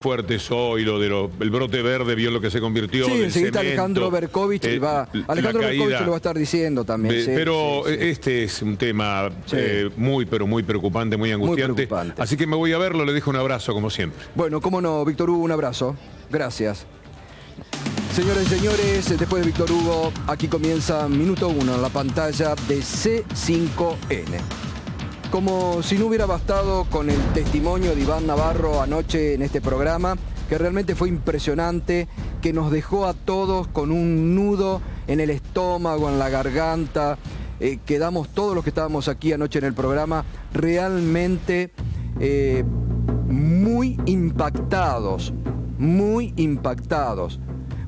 fuertes hoy, el brote verde, vio lo que se convirtió. Sí, del enseguida cemento, Alejandro Berkovich Alejandro Berkovich lo va a estar diciendo también. Pero este es un tema muy preocupante, muy angustiante. Muy preocupante. Así que me voy a verlo, le dejo un abrazo como siempre. Bueno, cómo no, Víctor Hugo, un abrazo. Gracias. Señoras y señores, después de Víctor Hugo, aquí comienza Minuto 1 en la pantalla de C5N. Como si no hubiera bastado con el testimonio de Iván Navarro anoche en este programa, que realmente fue impresionante, que nos dejó a todos con un nudo en el estómago, en la garganta. Quedamos todos los que estábamos aquí anoche en el programa realmente muy impactados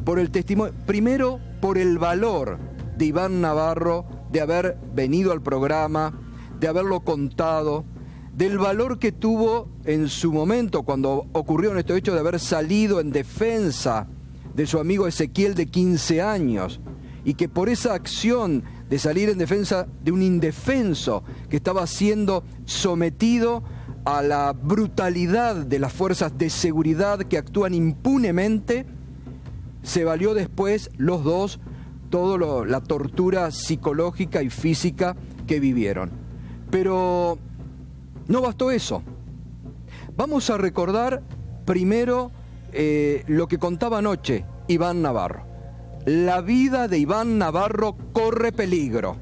por el testimonio. Primero, por el valor de Iván Navarro de haber venido al programa, de haberlo contado, del valor que tuvo en su momento cuando ocurrió este hecho, de haber salido en defensa de su amigo Ezequiel de 15 años, y que por esa acción de salir en defensa de un indefenso que estaba siendo sometido a la brutalidad de las fuerzas de seguridad que actúan impunemente, se valió después los dos toda la tortura psicológica y física que vivieron. Pero no bastó eso. Vamos a recordar primero lo que contaba anoche Iván Navarro. La vida de Iván Navarro corre peligro.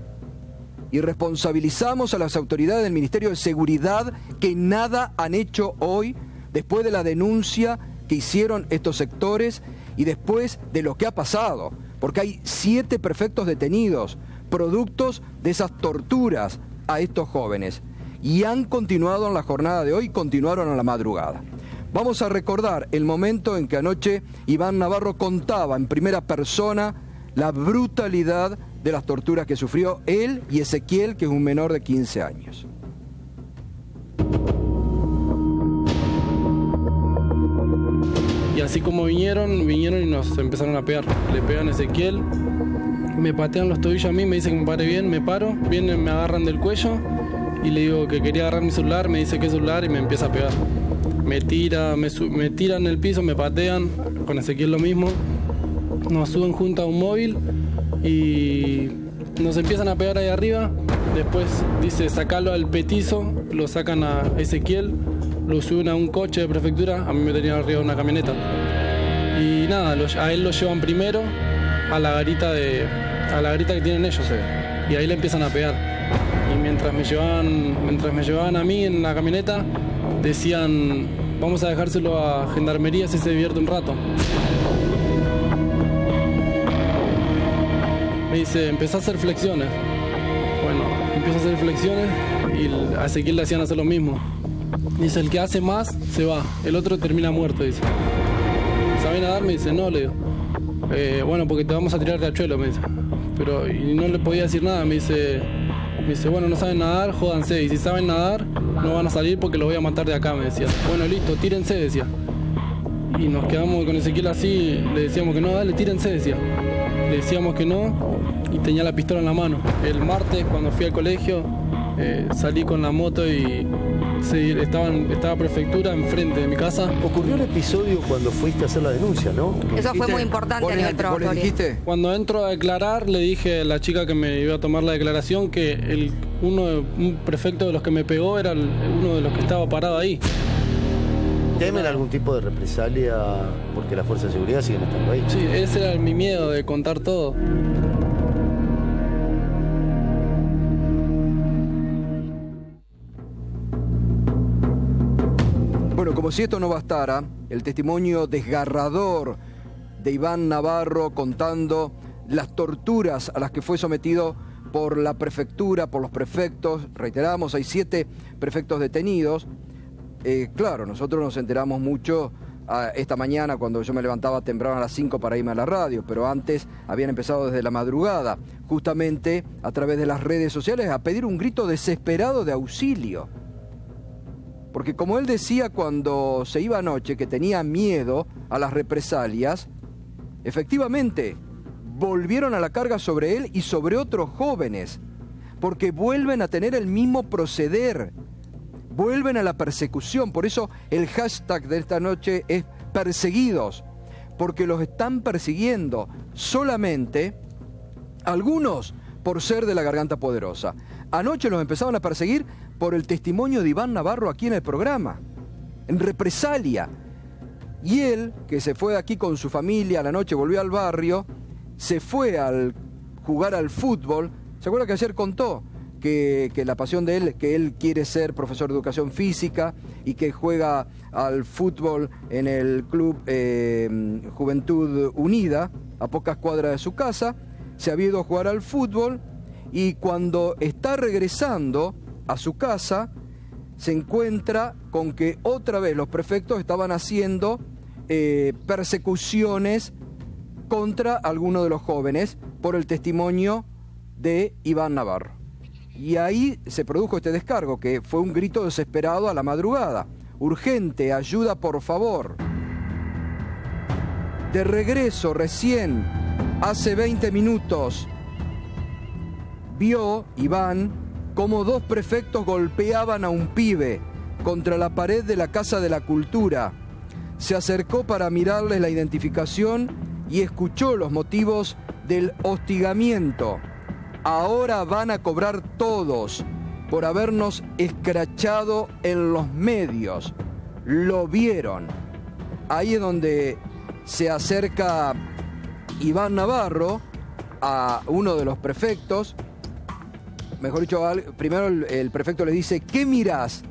Y responsabilizamos a las autoridades del Ministerio de Seguridad que nada han hecho hoy después de la denuncia que hicieron estos sectores y después de lo que ha pasado. Porque hay 7 prefectos detenidos, productos de esas torturas a estos jóvenes, y han continuado en la jornada de hoy, continuaron a la madrugada. Vamos a recordar el momento en que anoche Iván Navarro contaba en primera persona la brutalidad de las torturas que sufrió él y Ezequiel, que es un menor de 15 años. Y así como vinieron y nos empezaron a pegar. Le pegan a Ezequiel, me patean los tobillos a mí, me dicen que me pare bien, me paro, vienen, me agarran del cuello y le digo que quería agarrar mi celular, me dice qué celular y me empieza a pegar. Me tiran en el piso, me patean, con Ezequiel lo mismo, nos suben junto a un móvil y nos empiezan a pegar ahí arriba. Después dice sacalo al petizo, lo sacan a Ezequiel, lo suben a un coche de prefectura, a mí me tenían arriba de una camioneta. Y nada, a él lo llevan primero a la garita que tienen ellos, y ahí le empiezan a pegar. Y mientras me llevaban a mí en la camioneta, decían, vamos a dejárselo a Gendarmería si se divierte un rato. Me dice, empezá a hacer flexiones. Bueno, empiezo a hacer flexiones y a Ezequiel le hacían hacer lo mismo. Dice, el que hace más se va, el otro termina muerto, dice. ¿Sabés nadar? Me dice, no, le digo. Bueno, porque te vamos a tirar riachuelo, me dice. Pero y no le podía decir nada, me dice, bueno, no saben nadar, jódanse. Y si saben nadar, no van a salir porque los voy a matar de acá, me decía. Bueno, listo, tírense, decía. Y nos quedamos con Ezequiel así, le decíamos que no, dale, tírense, decía. Le decíamos que no y tenía la pistola en la mano. El martes, cuando fui al colegio, salí con la moto y estaba prefectura enfrente de mi casa. Ocurrió el episodio cuando fuiste a hacer la denuncia, ¿no? Eso fue muy importante a nivel probatorio. Cuando entro a declarar, le dije a la chica que me iba a tomar la declaración que un prefecto de los que me pegó era uno de los que estaba parado ahí. ¿Temen algún tipo de represalia porque las fuerzas de seguridad siguen estando ahí? Sí, ese era mi miedo, de contar todo. Bueno, como si esto no bastara, el testimonio desgarrador de Iván Navarro contando las torturas a las que fue sometido por la prefectura, por los prefectos. Reiteramos, hay 7 prefectos detenidos. Claro, nosotros nos enteramos mucho esta mañana cuando yo me levantaba temprano a las 5 para irme a la radio, pero antes habían empezado desde la madrugada, justamente a través de las redes sociales, a pedir un grito desesperado de auxilio. Porque como él decía cuando se iba anoche, que tenía miedo a las represalias, efectivamente volvieron a la carga sobre él y sobre otros jóvenes, porque vuelven a tener el mismo proceder, vuelven a la persecución. Por eso el hashtag de esta noche es perseguidos, porque los están persiguiendo solamente algunos por ser de la Garganta Poderosa. Anoche los empezaron a perseguir por el testimonio de Iván Navarro aquí en el programa, en represalia. Y él, que se fue de aquí con su familia, a la noche volvió al barrio, se fue a jugar al fútbol. ¿Se acuerda que ayer contó que la pasión de él, que él quiere ser profesor de educación física y que juega al fútbol en el club Juventud Unida, a pocas cuadras de su casa? Se había ido a jugar al fútbol y cuando está regresando a su casa se encuentra con que otra vez los prefectos estaban haciendo persecuciones contra algunos de los jóvenes por el testimonio de Iván Navarro. Y ahí se produjo este descargo, que fue un grito desesperado a la madrugada. Urgente, ayuda por favor. De regreso recién, hace 20 minutos, vio Iván cómo 2 prefectos golpeaban a un pibe contra la pared de la Casa de la Cultura. Se acercó para mirarles la identificación y escuchó los motivos del hostigamiento. Ahora van a cobrar todos por habernos escrachado en los medios. Lo vieron. Ahí es donde se acerca Iván Navarro a uno de los prefectos. Mejor dicho, primero el prefecto le dice: ¿qué mirás?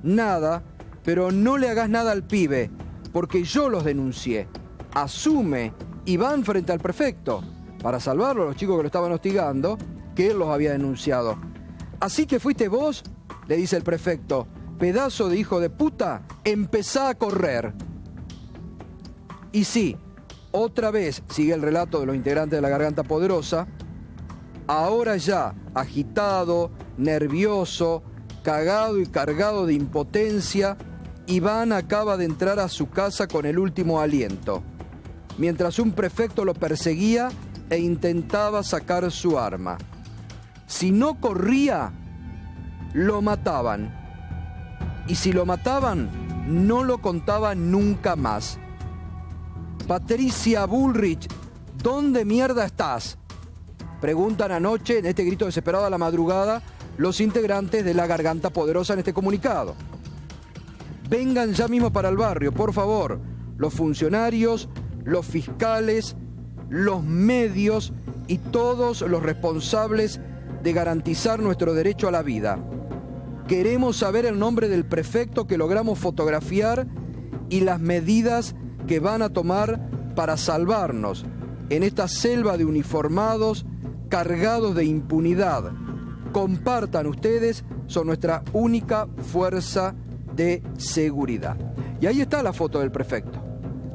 Nada, pero no le hagas nada al pibe, porque yo los denuncié. Asume Iván frente al prefecto, para salvarlo a los chicos que lo estaban hostigando, que él los había denunciado. ¿Así que fuiste vos?, le dice el prefecto. Pedazo de hijo de puta, empezá a correr. Y sí, otra vez sigue el relato de los integrantes de la Garganta Poderosa, ahora ya agitado, nervioso, cagado y cargado de impotencia. Iván acaba de entrar a su casa con el último aliento, mientras un prefecto lo perseguía e intentaba sacar su arma. Si no corría, lo mataban. Y si lo mataban, no lo contaban nunca más. Patricia Bullrich, ¿dónde mierda estás?, preguntan anoche en este grito desesperado a la madrugada los integrantes de la Garganta Poderosa en este comunicado. Vengan ya mismo para el barrio, por favor. Los funcionarios, los fiscales, los medios y todos los responsables de garantizar nuestro derecho a la vida. Queremos saber el nombre del prefecto que logramos fotografiar y las medidas que van a tomar para salvarnos en esta selva de uniformados cargados de impunidad. Compartan ustedes, son nuestra única fuerza de seguridad. Y ahí está la foto del prefecto,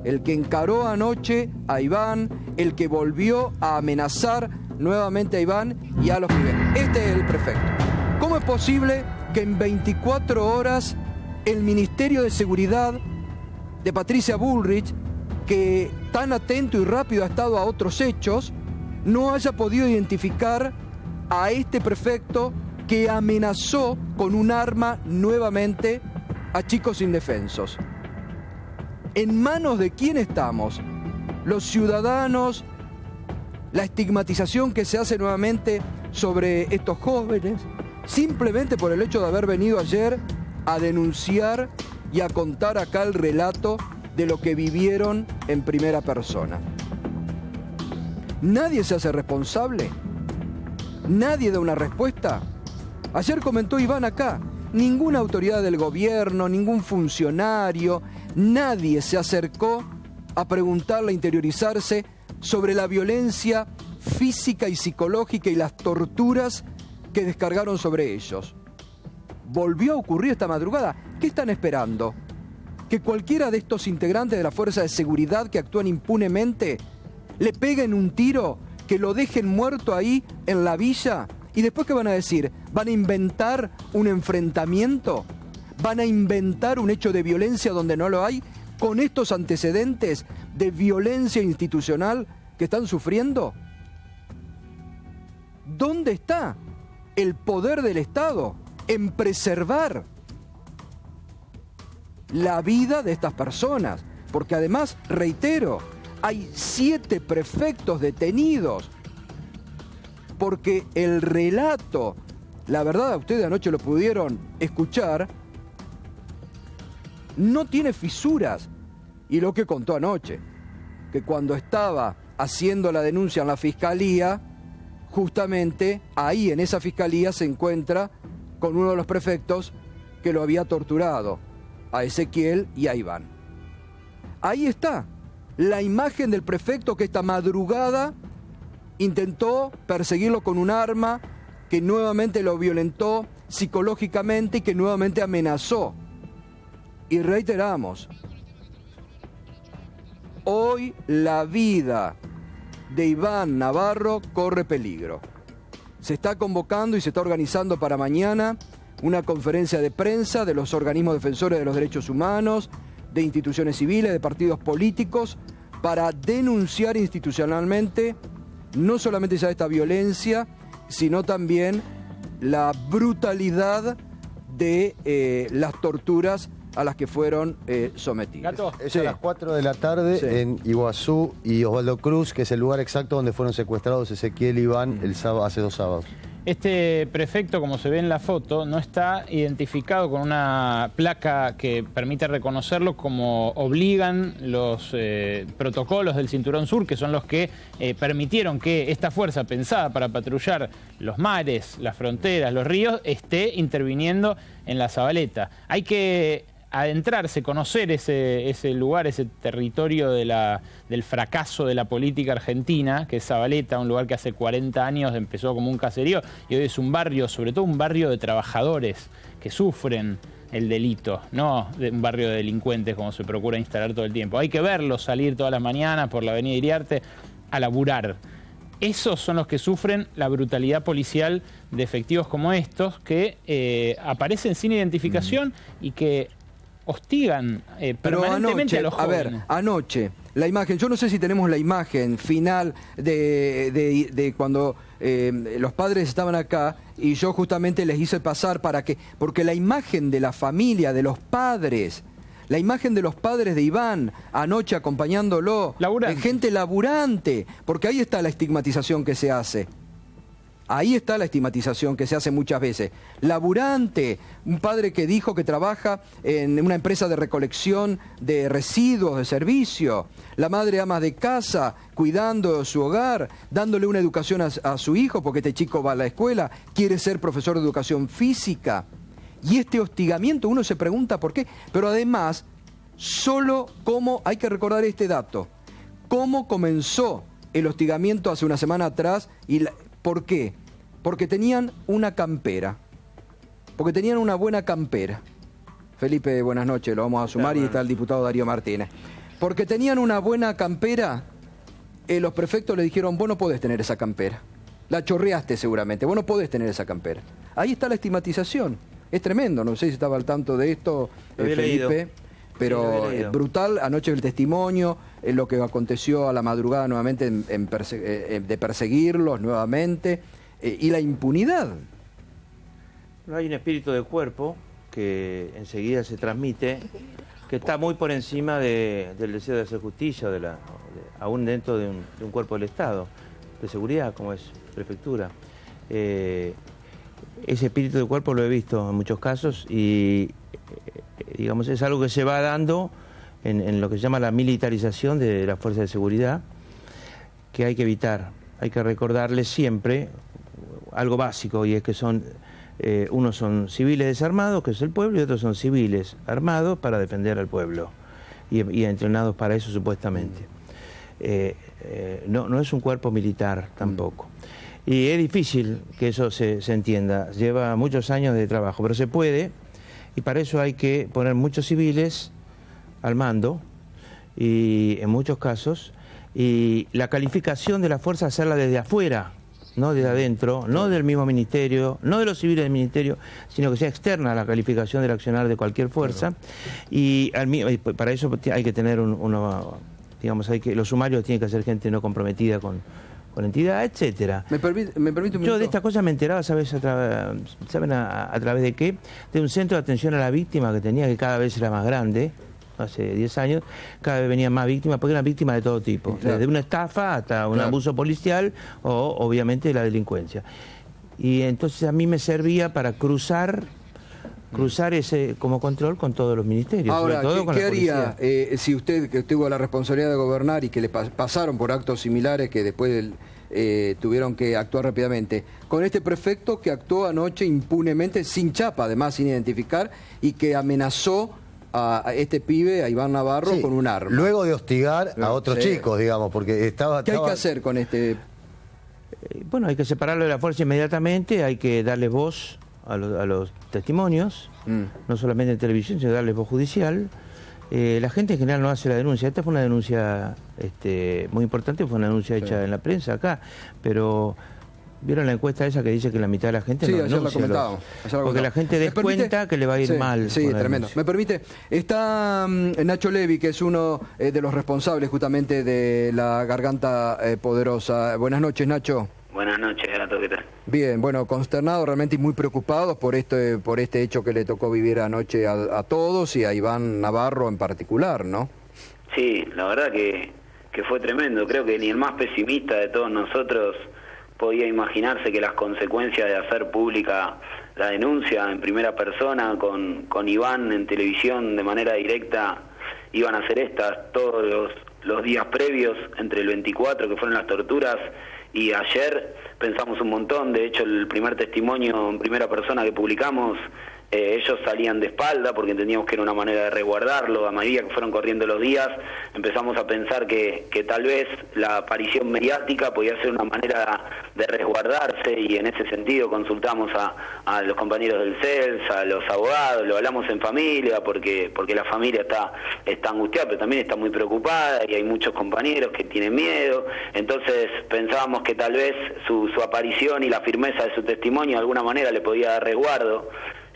el que encaró anoche a Iván, el que volvió a amenazar nuevamente a Iván y a los pibes. Este es el prefecto. ¿Cómo es posible que en 24 horas el Ministerio de Seguridad de Patricia Bullrich, que tan atento y rápido ha estado a otros hechos, no haya podido identificar a este prefecto que amenazó con un arma nuevamente a chicos indefensos? ¿En manos de quién estamos? Los ciudadanos, la estigmatización que se hace nuevamente sobre estos jóvenes, simplemente por el hecho de haber venido ayer a denunciar y a contar acá el relato de lo que vivieron en primera persona. ¿Nadie se hace responsable? ¿Nadie da una respuesta? Ayer comentó Iván acá, ninguna autoridad del gobierno, ningún funcionario, nadie se acercó a preguntarle, a interiorizarse sobre la violencia física y psicológica y las torturas que descargaron sobre ellos. Volvió a ocurrir esta madrugada. ¿Qué están esperando? ¿Que cualquiera de estos integrantes de la fuerza de seguridad que actúan impunemente le peguen un tiro, que lo dejen muerto ahí en la villa? ¿Y después qué van a decir? ¿Van a inventar un enfrentamiento? ¿Van a inventar un hecho de violencia donde no lo hay? ¿Con estos antecedentes de violencia institucional que están sufriendo? ¿Dónde está el poder del Estado en preservar la vida de estas personas? porque además, reitero, hay 7 prefectos detenidos, porque el relato, la verdad, ustedes anoche lo pudieron escuchar, no tiene fisuras. Y lo que contó anoche, que cuando estaba haciendo la denuncia en la fiscalía, justamente ahí en esa fiscalía se encuentra con uno de los prefectos que lo había torturado, a Ezequiel y a Iván. Ahí está la imagen del prefecto que esta madrugada intentó perseguirlo con un arma, que nuevamente lo violentó psicológicamente y que nuevamente amenazó. Y reiteramos, hoy la vida de Iván Navarro corre peligro. Se está convocando y se está organizando para mañana una conferencia de prensa de los organismos defensores de los derechos humanos, de instituciones civiles, de partidos políticos, para denunciar institucionalmente no solamente ya esta violencia, sino también la brutalidad de las torturas a las que fueron sometidos. Es a las 4 de la tarde en Iguazú y Osvaldo Cruz, que es el lugar exacto donde fueron secuestrados Ezequiel y Iván el sábado, hace 2 sábados. Este prefecto, como se ve en la foto, no está identificado con una placa que permite reconocerlo, como obligan los protocolos del Cinturón Sur, que son los que permitieron que esta fuerza pensada para patrullar los mares, las fronteras, los ríos, esté interviniendo en la Zabaleta. Hay que adentrarse, conocer ese lugar, ese territorio del fracaso de la política argentina, que es Zabaleta, un lugar que hace 40 años empezó como un caserío y hoy es un barrio, sobre todo un barrio de trabajadores que sufren el delito, no un barrio de delincuentes como se procura instalar todo el tiempo. Hay que verlos salir todas las mañanas por la avenida Iriarte a laburar. Esos son los que sufren la brutalidad policial de efectivos como estos, que aparecen sin identificación y que hostigan permanentemente a los jóvenes. A ver, anoche, la imagen, yo no sé si tenemos la imagen final de cuando los padres estaban acá y yo justamente les hice pasar porque la imagen de la familia, de los padres, la imagen de los padres de Iván anoche acompañándolo, gente laburante, porque ahí está la estigmatización que se hace. Ahí está la estigmatización que se hace muchas veces. Laburante, un padre que dijo que trabaja en una empresa de recolección de residuos de servicio. La madre ama de casa, cuidando su hogar, dándole una educación a su hijo, porque este chico va a la escuela, quiere ser profesor de educación física. Y este hostigamiento, uno se pregunta por qué. Pero además, hay que recordar este dato, cómo comenzó el hostigamiento hace una semana atrás y ¿por qué? Porque tenían una campera. Porque tenían una buena campera. Felipe, buenas noches, lo vamos a sumar y está el diputado Darío Martínez. Porque tenían una buena campera, los prefectos le dijeron, vos no podés tener esa campera. La chorreaste seguramente, vos no podés tener esa campera. Ahí está la estigmatización. Es tremendo, no sé si estaba al tanto de esto, Felipe. Pero brutal, anoche el testimonio, lo que aconteció a la madrugada nuevamente de perseguirlos nuevamente, y la impunidad. No hay un espíritu de cuerpo que enseguida se transmite, que está muy por encima del deseo de hacer justicia, aún dentro de un cuerpo del Estado, de seguridad, como es prefectura. Ese espíritu de cuerpo lo he visto en muchos casos y digamos, es algo que se va dando en lo que se llama la militarización de las fuerzas de seguridad, que hay que evitar. Hay que recordarles siempre algo básico, y es que unos son civiles desarmados, que es el pueblo, y otros son civiles armados para defender al pueblo, y entrenados para eso supuestamente. No es un cuerpo militar tampoco. Y es difícil que eso se entienda, lleva muchos años de trabajo, pero se puede. Y para eso hay que poner muchos civiles al mando, y en muchos casos, y la calificación de la fuerza hacerla desde afuera, no desde adentro, no del mismo ministerio, no de los civiles del ministerio, sino que sea externa a la calificación del accionar de cualquier fuerza. Y para eso hay que tener los sumarios tienen que ser gente no comprometida con entidad, etcétera. ¿Me permite un minuto? Yo de esta cosa me enteraba, ¿saben a través de qué? De un centro de atención a la víctima que tenía, que cada vez era más grande, hace 10 años, cada vez venían más víctimas, porque eran víctimas de todo tipo, desde una estafa hasta un abuso policial o obviamente la delincuencia. Y entonces a mí me servía para cruzar ese como control con todos los ministerios. Ahora, sobre todo con ¿qué la haría si usted que tuvo la responsabilidad de gobernar y que le pasaron por actos similares que después tuvieron que actuar rápidamente, con este prefecto que actuó anoche impunemente, sin chapa, además sin identificar, y que amenazó a este pibe, a Iván Navarro, con un arma? Luego de hostigar a otros chicos, digamos, porque estaba... ¿Qué hay que hacer con este...? Bueno, hay que separarlo de la fuerza inmediatamente, hay que darle voz a los testimonios, no solamente en televisión, sino darles voz judicial. La gente en general no hace la denuncia. Esta fue una denuncia muy importante, fue una denuncia hecha en la prensa acá, pero ¿vieron la encuesta esa que dice que la mitad de la gente no denuncia? Porque la gente descuenta que le va a ir mal. Sí, tremendo. ¿Me permite? Está Nacho Levi, que es uno de los responsables justamente de la Garganta Poderosa. Buenas noches, Nacho. Buenas noches, Gato, ¿qué tal? Bien, bueno, consternados realmente y muy preocupados por este hecho que le tocó vivir anoche a todos y a Iván Navarro en particular, ¿no? Sí, la verdad que fue tremendo. Creo que ni el más pesimista de todos nosotros podía imaginarse que las consecuencias de hacer pública la denuncia en primera persona con Iván en televisión de manera directa iban a ser estas todos los días previos, entre el 24, que fueron las torturas, y ayer pensamos un montón. De hecho, el primer testimonio en primera persona que publicamos, ellos salían de espalda porque entendíamos que era una manera de resguardarlo. A medida que fueron corriendo los días, empezamos a pensar que tal vez la aparición mediática podía ser una manera de resguardarse, y en ese sentido consultamos a los compañeros del CELS, a los abogados, lo hablamos en familia porque la familia está angustiada, pero también está muy preocupada, y hay muchos compañeros que tienen miedo. Entonces pensábamos que tal vez su aparición y la firmeza de su testimonio de alguna manera le podía dar resguardo.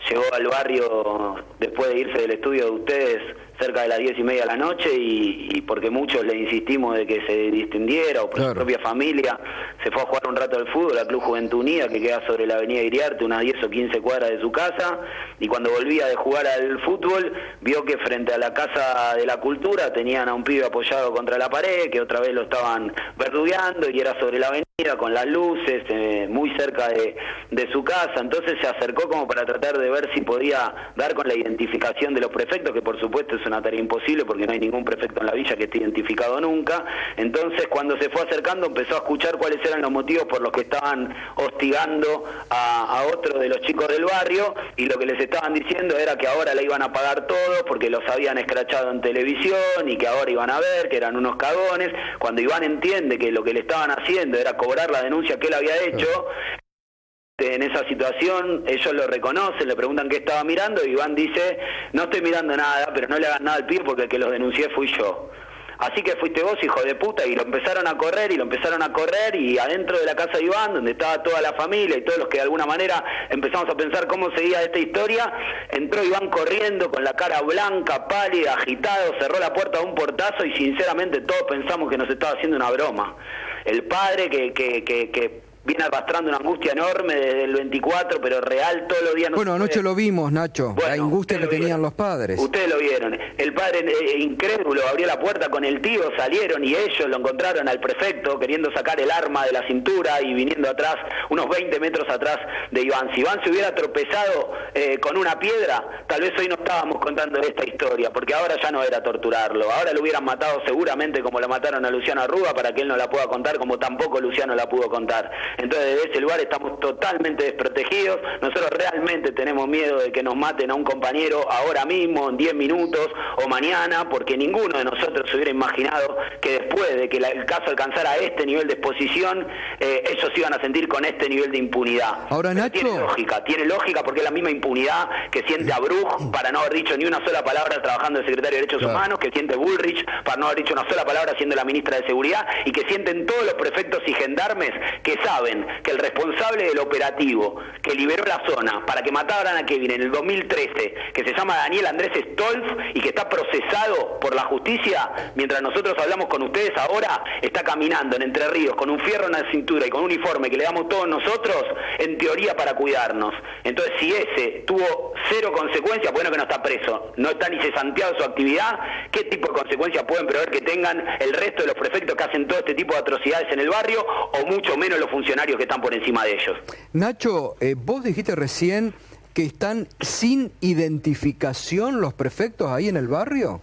Llegó al barrio después de irse del estudio de ustedes cerca de las 10:30 de la noche, y porque muchos le insistimos de que se distendiera, o por su propia familia, se fue a jugar un rato al fútbol al Club Juventud Unida, que queda sobre la avenida Iriarte, unas 10 o 15 cuadras de su casa, y cuando volvía de jugar al fútbol, vio que frente a la Casa de la Cultura tenían a un pibe apoyado contra la pared, que otra vez lo estaban verdugueando, y era sobre la avenida con las luces, muy cerca de su casa. Entonces se acercó como para tratar de ver si podía dar con la identificación de los prefectos, que por supuesto es una tarea imposible porque no hay ningún prefecto en la villa que esté identificado nunca. Entonces, cuando se fue acercando, empezó a escuchar cuáles eran los motivos por los que estaban hostigando a otro de los chicos del barrio, y lo que les estaban diciendo era que ahora le iban a pagar todo porque los habían escrachado en televisión y que ahora iban a ver que eran unos cagones. Cuando Iván entiende que lo que le estaban haciendo era cobrar la denuncia que él había hecho, en esa situación ellos lo reconocen, le preguntan qué estaba mirando, y Iván dice: no estoy mirando nada, pero no le hagan nada al pibe porque el que los denuncié fui yo. Así que fuiste vos, hijo de puta. Y lo empezaron a correr, y adentro de la casa de Iván, donde estaba toda la familia y todos los que de alguna manera empezamos a pensar cómo seguía esta historia, entró Iván corriendo con la cara blanca, pálida, agitado, cerró la puerta de un portazo, y sinceramente todos pensamos que nos estaba haciendo una broma. El padre que viene arrastrando una angustia enorme desde el 24, pero real todos los días. Bueno, anoche lo vimos, Nacho, la angustia que tenían los padres. Ustedes lo vieron. El padre incrédulo abrió la puerta con el tío, salieron y ellos lo encontraron al prefecto queriendo sacar el arma de la cintura y viniendo atrás, unos 20 metros atrás de Iván. Si Iván se hubiera tropezado con una piedra, tal vez hoy no estábamos contando esta historia, porque ahora ya no era torturarlo. Ahora lo hubieran matado seguramente como lo mataron a Luciano Arruga, para que él no la pueda contar, como tampoco Luciano la pudo contar. Entonces, desde ese lugar estamos totalmente desprotegidos. Nosotros realmente tenemos miedo de que nos maten a un compañero ahora mismo, en 10 minutos o mañana, porque ninguno de nosotros se hubiera imaginado que después de que el caso alcanzara este nivel de exposición, ellos iban a sentir con este nivel de impunidad. Ahora, Nacho, tiene lógica porque es la misma impunidad que siente Abruz, para no haber dicho ni una sola palabra trabajando de secretario de Derechos Humanos, que siente Bullrich, para no haber dicho una sola palabra siendo la ministra de Seguridad, y que sienten todos los prefectos y gendarmes que saben saben que el responsable del operativo que liberó la zona para que mataran a Kevin en el 2013, que se llama Daniel Andrés Stolf y que está procesado por la justicia, mientras nosotros hablamos con ustedes ahora, está caminando en Entre Ríos con un fierro en la cintura y con un uniforme que le damos todos nosotros, en teoría para cuidarnos. Entonces, si ese tuvo cero consecuencias, bueno, que no está preso, no está ni cesanteado su actividad, ¿qué tipo de consecuencias pueden prever que tengan el resto de los prefectos que hacen todo este tipo de atrocidades en el barrio, o mucho menos los funcionarios que están por encima de ellos? Nacho, vos dijiste recién que están sin identificación los prefectos ahí en el barrio.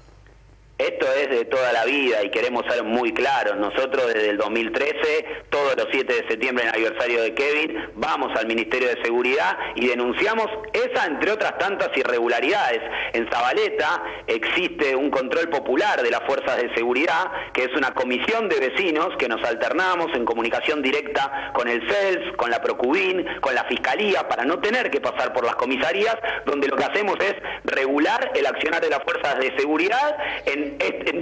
Esto es de toda la vida y queremos ser muy claros. Nosotros desde el 2013, todos los 7 de septiembre, en el aniversario de Kevin, vamos al Ministerio de Seguridad y denunciamos esa, entre otras tantas irregularidades. En Zabaleta existe un control popular de las fuerzas de seguridad, que es una comisión de vecinos que nos alternamos en comunicación directa con el CELS, con la Procubin, con la Fiscalía, para no tener que pasar por las comisarías, donde lo que hacemos es regular el accionar de las fuerzas de seguridad en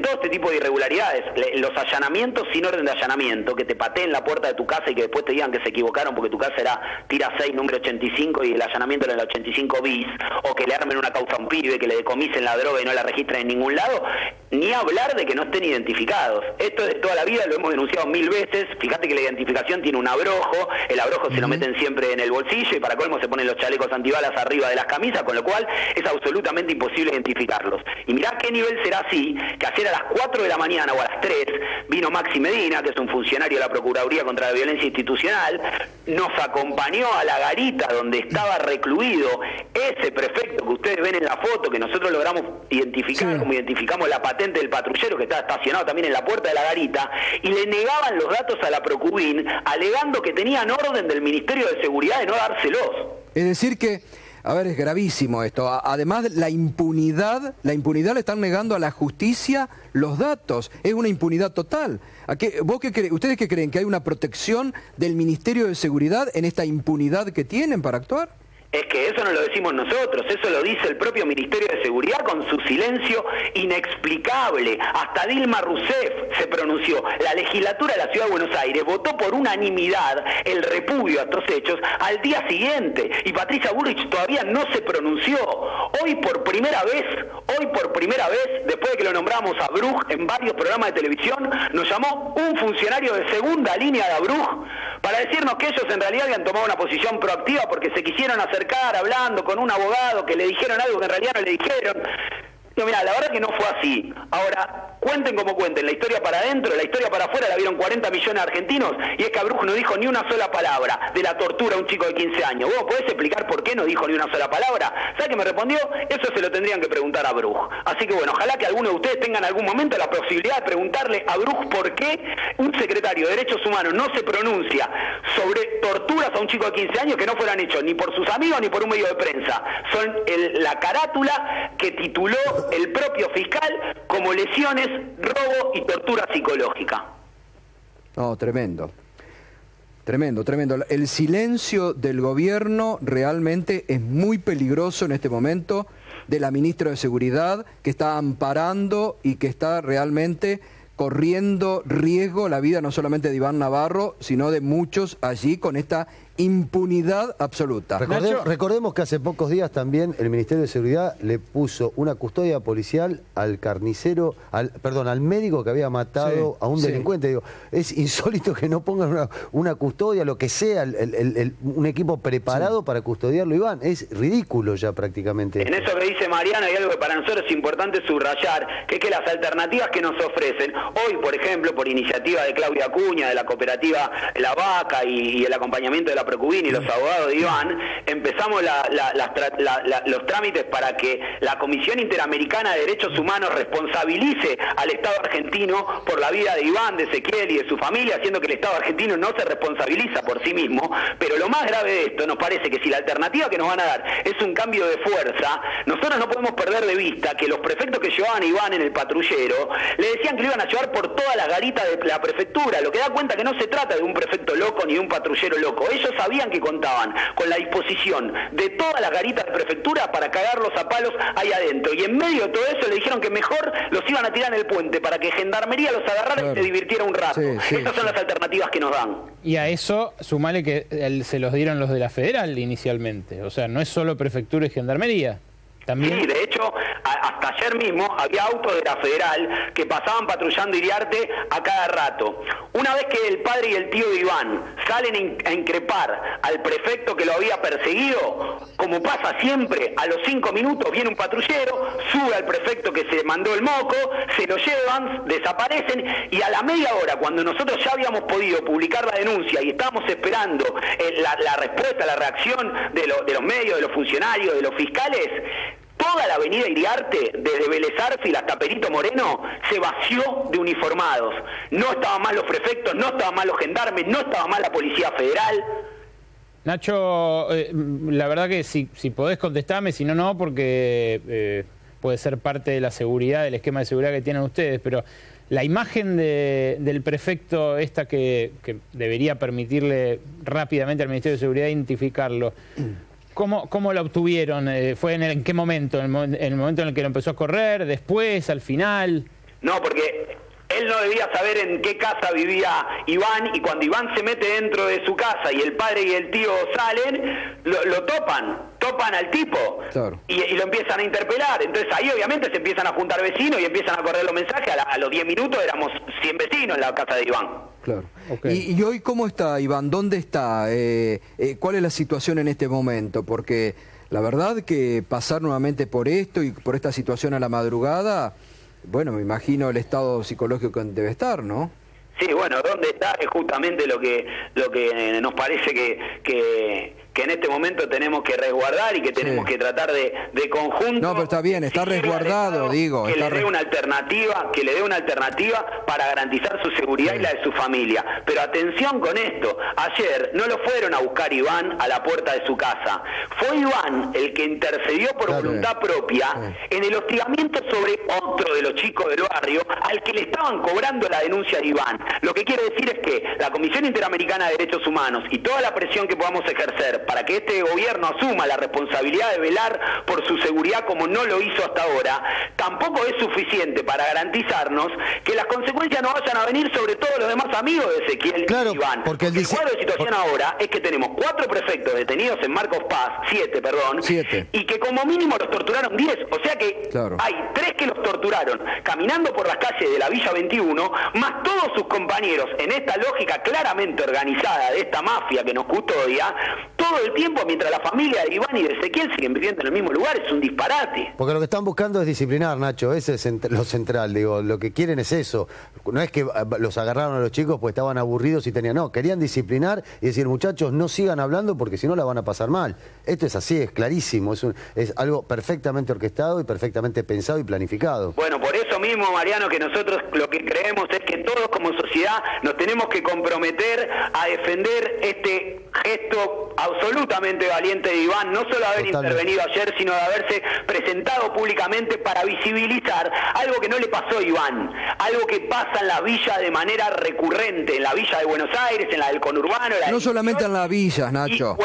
todo este tipo de irregularidades. Los allanamientos sin orden de allanamiento, que te pateen la puerta de tu casa y que después te digan que se equivocaron porque tu casa era tira 6, número 85 y el allanamiento era el 85 bis, o que le armen una causa a un pibe, que le decomisen la droga y no la registren en ningún lado, ni hablar de que no estén identificados. Esto es de toda la vida, lo hemos denunciado 1000 veces. Fíjate que la identificación tiene un abrojo, el abrojo se lo meten siempre en el bolsillo y para colmo se ponen los chalecos antibalas arriba de las camisas, con lo cual es absolutamente imposible identificarlos. Y mirá qué nivel será así, que ayer a las 4 de la mañana o a las 3 vino Maxi Medina, que es un funcionario de la Procuraduría contra la Violencia Institucional, nos acompañó a la garita donde estaba recluido ese prefecto que ustedes ven en la foto, que nosotros logramos identificar, como identificamos la patente del patrullero que estaba estacionado también en la puerta de la garita, y le negaban los datos a la Procubin, alegando que tenían orden del Ministerio de Seguridad de no dárselos. Es decir que, a ver, es gravísimo esto. Además, la impunidad le están negando a la justicia los datos. Es una impunidad total. ¿Ustedes qué creen? ¿Que hay una protección del Ministerio de Seguridad en esta impunidad que tienen para actuar? Es que eso no lo decimos nosotros, eso lo dice el propio Ministerio de Seguridad con su silencio inexplicable. Hasta Dilma Rousseff se pronunció. La legislatura de la Ciudad de Buenos Aires votó por unanimidad el repudio a estos hechos al día siguiente. Y Patricia Bullrich todavía no se pronunció. Hoy por primera vez, después de que lo nombramos a Bruj en varios programas de televisión, nos llamó un funcionario de segunda línea de Bruj para decirnos que ellos en realidad habían tomado una posición proactiva porque se quisieron acercar hablando con un abogado que le dijeron algo que en realidad no le dijeron. Digo, mira, la verdad que no fue así. Ahora, cuenten como cuenten, la historia para adentro, la historia para afuera la vieron 40 millones de argentinos, y es que Abruj no dijo ni una sola palabra de la tortura a un chico de 15 años. ¿Vos podés explicar por qué no dijo ni una sola palabra? ¿Sabes qué me respondió? Eso se lo tendrían que preguntar a Abruj. Así que bueno, ojalá que alguno de ustedes tenga en algún momento la posibilidad de preguntarle a Abruj por qué un secretario de Derechos Humanos no se pronuncia sobre torturas a un chico de 15 años que no fueran hechos ni por sus amigos ni por un medio de prensa. Son la carátula que tituló el propio fiscal como lesiones, robo y tortura psicológica. No, tremendo. Tremendo. El silencio del gobierno realmente es muy peligroso en este momento, de la ministra de Seguridad, que está amparando y que está realmente corriendo riesgo la vida no solamente de Iván Navarro, sino de muchos allí con esta impunidad absoluta. Recordemos que hace pocos días también el Ministerio de Seguridad le puso una custodia policial al carnicero, al médico que había matado a un delincuente. Digo, es insólito que no pongan una custodia, lo que sea, un equipo preparado para custodiarlo, Iván. Es ridículo ya prácticamente. En eso que dice Mariano hay algo que para nosotros es importante subrayar, que es que las alternativas que nos ofrecen, hoy por ejemplo por iniciativa de Claudia Acuña, de la cooperativa La Vaca y el acompañamiento de la Procubin y los abogados de Iván, empezamos los trámites para que la Comisión Interamericana de Derechos Humanos responsabilice al Estado argentino por la vida de Iván, de Ezequiel y de su familia, haciendo que el Estado argentino no se responsabiliza por sí mismo. Pero lo más grave de esto, nos parece que si la alternativa que nos van a dar es un cambio de fuerza, nosotros no podemos perder de vista que los prefectos que llevaban a Iván en el patrullero le decían que lo iban a llevar por todas las garitas de la prefectura, lo que da cuenta que no se trata de un prefecto loco ni de un patrullero loco. Ellos ellos sabían que contaban con la disposición de todas las garitas de prefectura para cagarlos a palos ahí adentro. Y en medio de todo eso le dijeron que mejor los iban a tirar en el puente para que Gendarmería los agarrara y se divirtiera un rato. Esas son las alternativas que nos dan. Y a eso, sumale que se los dieron los de la Federal inicialmente. O sea, no es solo prefectura y Gendarmería. ¿También? Sí, de hecho, hasta ayer mismo había autos de la Federal que pasaban patrullando Iriarte a cada rato. Una vez que el padre y el tío de Iván salen a increpar al prefecto que lo había perseguido, como pasa siempre, a los 5 minutos viene un patrullero, sube al prefecto que se mandó el moco, se lo llevan, desaparecen, y a la media hora, cuando nosotros ya habíamos podido publicar la denuncia y estábamos esperando la respuesta, la reacción de los medios, de los funcionarios, de los fiscales, toda la avenida Iriarte, desde Vélez Arfiel hasta Perito Moreno, se vació de uniformados. No estaban más los prefectos, no estaban más los gendarmes, no estaba más la Policía Federal. Nacho, la verdad que si podés contestarme, si no, no, porque puede ser parte de la seguridad, del esquema de seguridad que tienen ustedes, pero la imagen del prefecto esta que debería permitirle rápidamente al Ministerio de Seguridad identificarlo, ¿cómo la obtuvieron? ¿Fue en qué momento? ¿En el momento en el que lo empezó a correr? ¿Después? ¿Al final? No, porque él no debía saber en qué casa vivía Iván, y cuando Iván se mete dentro de su casa y el padre y el tío salen, lo topan al tipo, claro, y lo empiezan a interpelar. Entonces ahí obviamente se empiezan a juntar vecinos y empiezan a correr los mensajes. A los 10 minutos éramos 100 vecinos en la casa de Iván. Claro. Okay. ¿Y hoy cómo está Iván? ¿Dónde está? ¿Cuál es la situación en este momento? Porque la verdad que pasar nuevamente por esto y por esta situación a la madrugada, bueno, me imagino el estado psicológico que debe estar, ¿no? Sí, bueno, ¿dónde está? Es justamente lo que nos parece que en este momento tenemos que resguardar y que tenemos que tratar de conjunto. No, pero está bien, está resguardado, digo. Que le dé una alternativa para garantizar su seguridad y la de su familia. Pero atención con esto, ayer no lo fueron a buscar Iván a la puerta de su casa. Fue Iván el que intercedió por voluntad propia en el hostigamiento sobre otro de los chicos del barrio al que le estaban cobrando la denuncia de Iván. Lo que quiere decir es que la Comisión Interamericana de Derechos Humanos y toda la presión que podamos ejercer para que este gobierno asuma la responsabilidad de velar por su seguridad como no lo hizo hasta ahora, tampoco es suficiente para garantizarnos que las consecuencias no vayan a venir sobre todos los demás amigos de Ezequiel y Iván. Porque el cuadro de situación ahora es que tenemos 4 prefectos detenidos en Marcos Paz, 7, y que como mínimo los torturaron 10, o sea que hay 3 que los torturaron caminando por las calles de la Villa 21, más todos sus compañeros en esta lógica claramente organizada de esta mafia que nos custodia, todo el tiempo, mientras la familia de Iván y de Ezequiel siguen viviendo en el mismo lugar. Es un disparate. Porque lo que están buscando es disciplinar, Nacho, ese es lo central, digo, lo que quieren es eso. No es que los agarraron a los chicos porque estaban aburridos y tenían, no, querían disciplinar y decir, muchachos, no sigan hablando porque si no la van a pasar mal. Esto es así, es clarísimo, es algo perfectamente orquestado y perfectamente pensado y planificado. Bueno, por eso mismo, Mariano, que nosotros lo que creemos es que todos como sociedad nos tenemos que comprometer a defender este gesto absolutamente valiente de Iván, no solo de haber intervenido ayer, sino de haberse presentado públicamente para visibilizar algo que no le pasó a Iván, algo que pasa en la villa de manera recurrente, en la villa de Buenos Aires, en la del conurbano. No solamente en las villas, Nacho.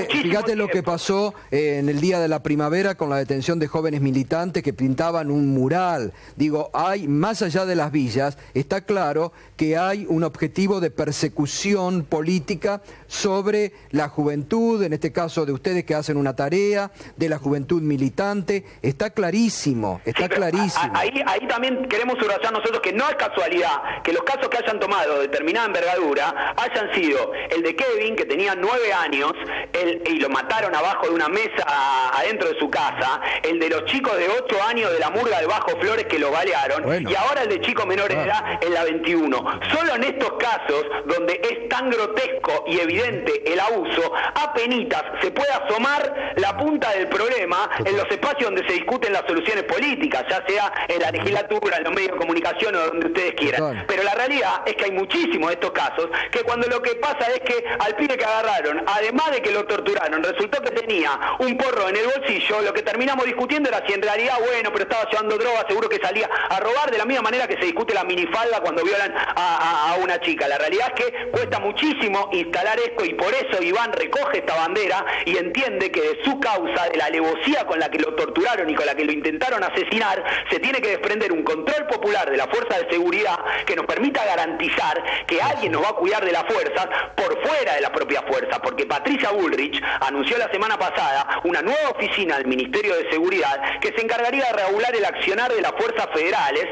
Fíjate lo que pasó en el Día de la Primavera con la detención de jóvenes militantes que pintaban un mural. Digo, hay, más allá de las villas, está claro que hay un objetivo de persecución política sobre la juventud, en este caso de ustedes que hacen una tarea, de la juventud militante. Está clarísimo, está clarísimo. Ahí también queremos subrayar nosotros que no es casualidad que los casos que hayan tomado determinada envergadura hayan sido el de Kevin, que tenía 9 años, y lo mataron abajo de una mesa adentro de su casa, el de los chicos de 8 años de la murga de Bajo Flores que lo balearon, y ahora el de chicos menores de edad en la 21. Solo en estos casos, donde es tan grotesco y evidente el abuso, apenitas se puede asomar la punta del problema en los espacios donde se discuten las soluciones políticas, ya sea en la legislatura, en los medios de comunicación o donde ustedes quieran. Pero la realidad es que hay muchísimos de estos casos que cuando lo que pasa es que al pibe que agarraron, además de que lo torturaron, resultó que tenía un porro en el bolsillo, lo que terminamos discutiendo era si en realidad, bueno, pero estaba llevando droga, seguro que salía a robar, de la misma manera que se discute la minifalda cuando violan a una chica. La realidad es que cuesta muchísimo instalar esto y por eso Iván recoge esta bandera y entiende que de su causa, de la alevosía con la que lo torturaron y con la que lo intentaron asesinar, se tiene que desprender un control popular de la fuerza de seguridad que nos permita garantizar que alguien nos va a cuidar de las fuerzas por fuera de la propia fuerza, porque Patricia Bullrich anunció la semana pasada una nueva oficina del Ministerio de Seguridad que se encargaría de regular el accionar de las fuerzas federales.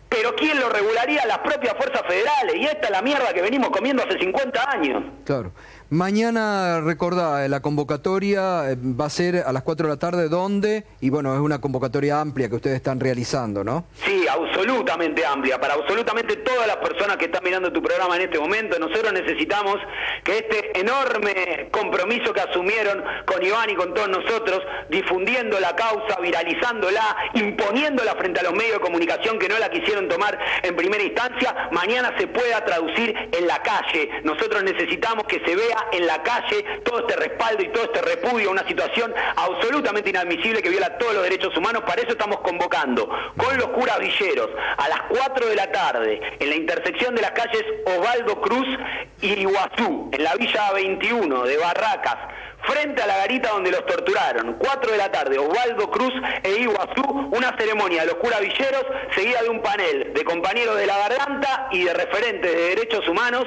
Pero ¿quién lo regularía? Las propias fuerzas federales. Y esta es la mierda que venimos comiendo hace 50 años. Claro. Mañana, recordá, la convocatoria va a ser a las 4 de la tarde, ¿dónde? Y bueno, es una convocatoria amplia que ustedes están realizando, ¿no? Sí, absolutamente amplia, para absolutamente todas las personas que están mirando tu programa en este momento. Nosotros necesitamos que este enorme compromiso que asumieron con Iván y con todos nosotros, difundiendo la causa, viralizándola, imponiéndola frente a los medios de comunicación que no la quisieron tomar en primera instancia, mañana se pueda traducir en la calle. Nosotros necesitamos que se vea en la calle todo este respaldo y todo este repudio a una situación absolutamente inadmisible que viola todos los derechos humanos. Para eso estamos convocando con los curas villeros a las 4 de la tarde en la intersección de las calles Osvaldo Cruz y Iguazú, en la Villa 21 de Barracas, frente a la garita donde los torturaron. 4 de la tarde, Osvaldo Cruz e Iguazú, una ceremonia de los curas villeros seguida de un panel de compañeros de la garganta y de referentes de derechos humanos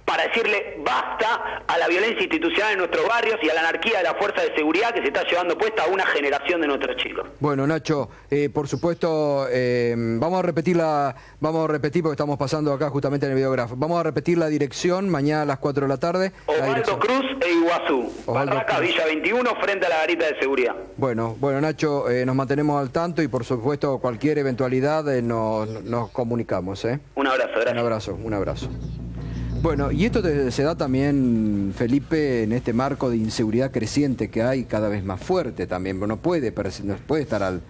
para decirle basta a la violencia institucional en nuestros barrios y a la anarquía de la fuerza de seguridad que se está llevando puesta a una generación de nuestros chicos. Bueno, Nacho, por supuesto, vamos a repetir porque estamos pasando acá justamente en el videógrafo. Vamos a repetir la dirección mañana a las 4 de la tarde. Osvaldo Cruz e Iguazú, Barracas, Villa 21, frente a la garita de seguridad. Bueno, Nacho, nos mantenemos al tanto y por supuesto cualquier eventualidad nos comunicamos. Un abrazo, gracias. Un abrazo. Bueno, y esto se da también, Felipe, en este marco de inseguridad creciente que hay cada vez más fuerte también. No puede estar el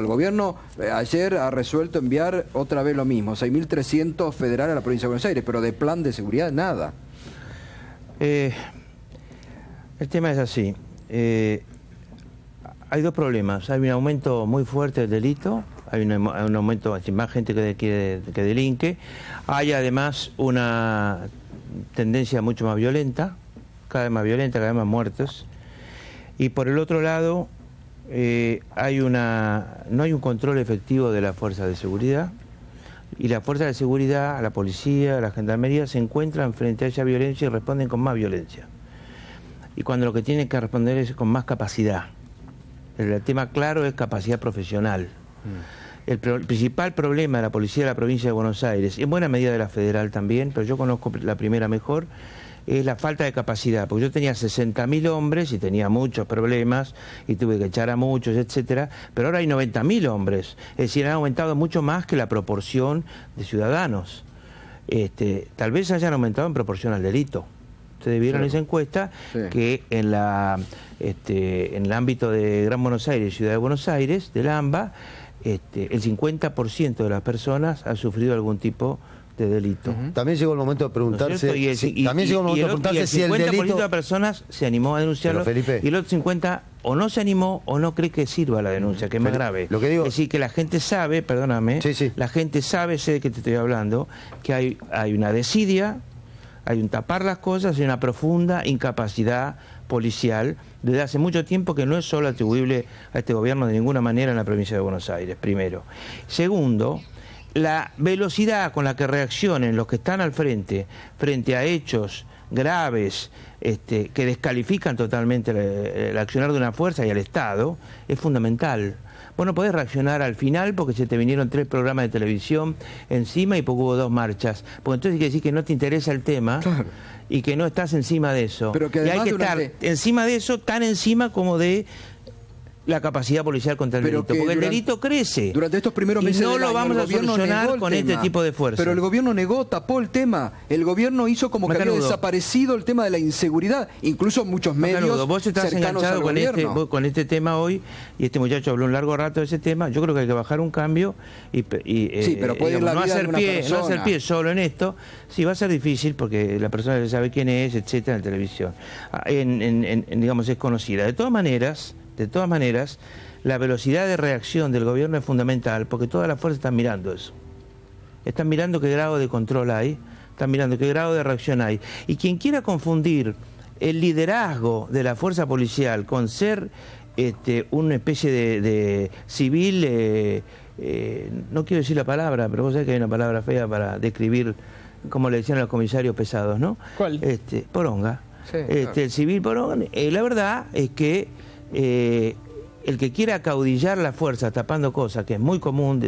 gobierno ayer ha resuelto enviar otra vez lo mismo, 6.300 federales a la provincia de Buenos Aires, pero de plan de seguridad nada. El tema es así. Hay dos problemas. Hay un aumento muy fuerte del delito. Hay un aumento, hay más gente que delinque. Hay además una tendencia mucho más violenta, cada vez más muertos. Y por el otro lado, no hay un control efectivo de las fuerzas de seguridad. Y las fuerzas de seguridad, la policía, la gendarmería, se encuentran frente a esa violencia y responden con más violencia. Y cuando lo que tienen que responder es con más capacidad. El tema claro es capacidad profesional. El principal problema de la policía de la provincia de Buenos Aires, en buena medida de la federal también, pero yo conozco la primera mejor, es la falta de capacidad, porque yo tenía 60.000 hombres y tenía muchos problemas y tuve que echar a muchos, etcétera, pero ahora hay 90.000 hombres, es decir, han aumentado mucho más que la proporción de ciudadanos. Tal vez hayan aumentado en proporción al delito. Ustedes vieron esa encuesta que en el ámbito de Gran Buenos Aires, Ciudad de Buenos Aires, del AMBA, el 50% de las personas ha sufrido algún tipo de delito. También llegó el momento de preguntarse, si el delito... 50% de las personas se animó a denunciarlo, y el otro 50% o no se animó o no cree que sirva la denuncia, que es más grave. Lo que digo... Es decir, que la gente sabe, perdóname, la gente sabe, sé de qué te estoy hablando, que hay una desidia, hay un tapar las cosas y una profunda incapacidad policial desde hace mucho tiempo que no es solo atribuible a este gobierno de ninguna manera en la provincia de Buenos Aires, primero. Segundo, la velocidad con la que reaccionen los que están al frente a hechos graves que descalifican totalmente el accionar de una fuerza y al Estado es fundamental. Vos no podés reaccionar al final porque se te vinieron 3 programas de televisión encima y porque hubo 2 marchas. Porque entonces quiere decir que no te interesa el tema y que no estás encima de eso. Pero que y hay que estar encima de eso, tan encima como de la capacidad policial contra el Pero delito, que porque el durante- delito crece. Durante estos primeros meses y no del lo año, vamos el a gobierno solucionar negó el con este tema. tipo de fuerza. Pero el gobierno negó, tapó el tema. El gobierno hizo como que había Macanudo. desaparecido el tema de la inseguridad. Incluso muchos medios Macanudo, vos estás cercanos enganchado al con gobierno. este tema hoy, y este muchacho habló un largo rato de ese tema. Yo creo que hay que bajar un cambio y Sí, pero puede ir la no vida de hacer una pie, no persona. hacer pie solo en esto. Sí, va a ser difícil porque la persona ya sabe quién es, etcétera, en televisión. Digamos, es conocida. De todas maneras, la velocidad de reacción del gobierno es fundamental, porque todas las fuerzas están mirando eso. Están mirando qué grado de control hay, están mirando qué grado de reacción hay. Y quien quiera confundir el liderazgo de la fuerza policial con ser una especie de civil, no quiero decir la palabra, pero vos sabés que hay una palabra fea para describir, como le decían a los comisarios pesados, ¿no? ¿Cuál? Poronga. Sí, claro. El civil poronga. La verdad es que el que quiera acaudillar la fuerza tapando cosas, que es muy común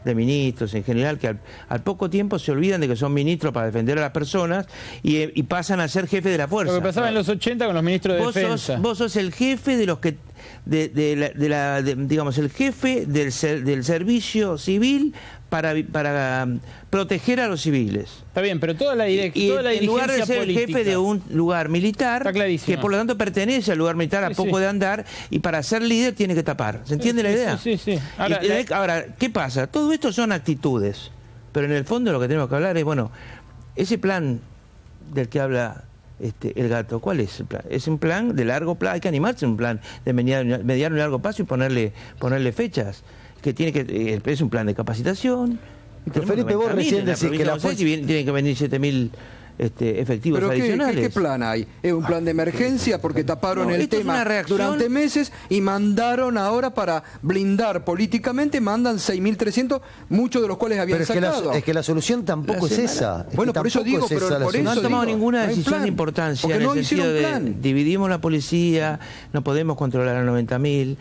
de ministros en general, que al poco tiempo se olvidan de que son ministros para defender a las personas y pasan a ser jefe de la fuerza. Lo que pasaba en los 80 con los ministros de defensa. Vos sos el jefe de los que digamos, el jefe del servicio civil para proteger a los civiles. Está bien, pero toda la dirigencia en lugar de ser política, el jefe de un lugar militar, está clarísimo, que por lo tanto pertenece al lugar militar a poco de andar, y para ser líder tiene que tapar. ¿Se entiende la idea? Sí. Ahora, ¿qué pasa? Todo esto son actitudes, pero en el fondo lo que tenemos que hablar es, bueno, ese plan del que habla el gato, ¿cuál es el plan? Es un plan de largo plazo, hay que animarse, un plan de mediano y largo plazo y ponerle fechas, que es un plan de capacitación. Pero Felipe, vos recién decís que la fuerza... tienen que venir 7.000 efectivos ¿Pero adicionales. qué plan hay? ¿Es un plan de emergencia porque taparon No, el esto es tema una reacción. durante meses y mandaron ahora para blindar políticamente, mandan 6.300, muchos de los cuales habían Pero sacado? es que la solución tampoco es esa. Es Bueno, que por eso tampoco digo, es esa pero la por eso No han solución. tomado digo, ninguna no hay decisión plan, de importancia porque en no el sentido hicieron de plan. dividimos la policía, no podemos controlar a 90.000,